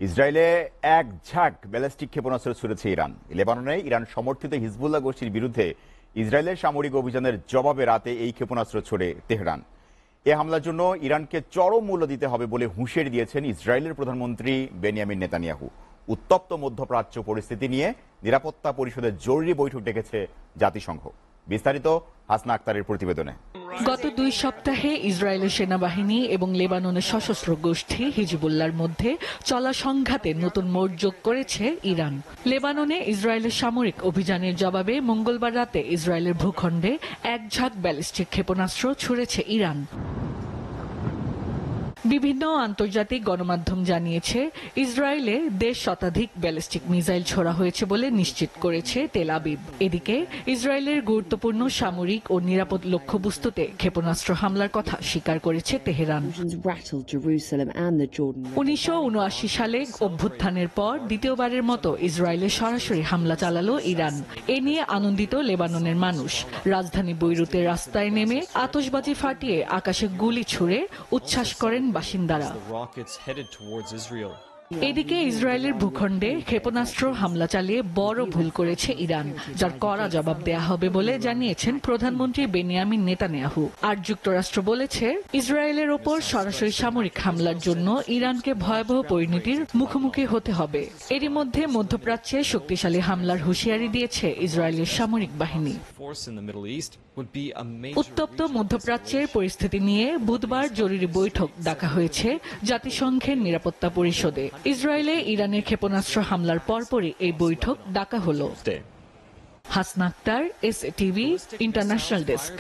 ইসরায়েলে এক ঝাঁক ব্যালিস্টিক ক্ষেপণাস্ত্র ছুড়েছে ইরান। লেবাননে ইরান সমর্থিত হিজবুল্লাহ গোষ্ঠীর বিরুদ্ধে ইসরায়েলের সামরিক অভিযানের জবাবে রাতে এই ক্ষেপণাস্ত্র ছোড়ে তেহরান। এ হামলার জন্য ইরানকে চরম মূল্য দিতে হবে বলে হুঁশিয়ারি দিয়েছেন ইসরায়েলের প্রধানমন্ত্রী বেনিয়ামিন নেতানিয়াহু। উত্তপ্ত মধ্যপ্রাচ্য পরিস্থিতি নিয়ে নিরাপত্তা পরিষদের জরুরি বৈঠক ডেকেছে জাতিসংঘ। বিস্তারিত হাসনা আক্তারের প্রতিবেদনে। গত 2 সপ্তাহে ইসরায়েলের সেনাবাহিনী এবং লেবাননের সশস্ত্র গোষ্ঠী হিজবুল্লাহর মধ্যে চলা সংঘাতে নতুন মোড় যোগ করেছে ইরান। লেবাননে ইসরায়েলের সামরিক অভিযানের জবাবে মঙ্গলবার রাতে ইসরায়েলের ভূখণ্ডে এক ঝাঁক ব্যালিস্টিক ক্ষেপণাস্ত্র ছুড়েছে ইরান। বিভিন্ন আন্তর্জাতিক গণমাধ্যম জানিয়েছে ইসরায়েলে 1.5 শতাধিক ব্যালিস্টিক মিসাইল ছোড়া হয়েছে বলে নিশ্চিত করেছে তেল আবিব। এদিকে ইসরায়েলের গুরুত্বপূর্ণ সামরিক ও নিরাপদ লক্ষ্যবস্তুতে ক্ষেপণাস্ত্র হামলার কথা স্বীকার করেছে তেহরান। 1979 সালে অভ্যুত্থানের পর দ্বিতীয়বারের মতো ইসরায়েলে সরাসরি হামলা চালালো ইরান। এ নিয়ে আনন্দিত লেবাননের মানুষ। রাজধানী বৈরুতের রাস্তায় নেমে আতশবাজি ফাটিয়ে আকাশে গুলি ছুড়ে উচ্ছ্বাস করেন বাসিন্দারা। এদিকে ইসরায়েলের ভূখণ্ডে ক্ষেপণাস্ত্র হামলা চালিয়ে বড় ভুল করেছে ইরান, যার কড়া জবাব দেয়া হবে বলে জানিয়েছেন প্রধানমন্ত্রী বেনিয়ামিন নেতানিয়াহু। আর যুক্তরাষ্ট্র বলেছে ইসরায়েলের ওপর সরাসরি সামরিক হামলার জন্য ইরানকে ভয়াবহ পরিণতির মুখোমুখি হতে হবে। এরই মধ্যে মধ্যপ্রাচ্যে শক্তিশালী হামলার হুঁশিয়ারি দিয়েছে ইসরায়েলের সামরিক বাহিনী। উত্তপ্ত মধ্যপ্রাচ্যের পরিস্থিতি নিয়ে বুধবার জরুরি বৈঠক ডাকা হয়েছে জাতিসংঘের নিরাপত্তা পরিষদে। ইসরায়েলে ইরানের ক্ষেপণাস্ত্র হামলার পরপরই এই বৈঠক ডাকা হলো। Hasna Akter, STV international desk.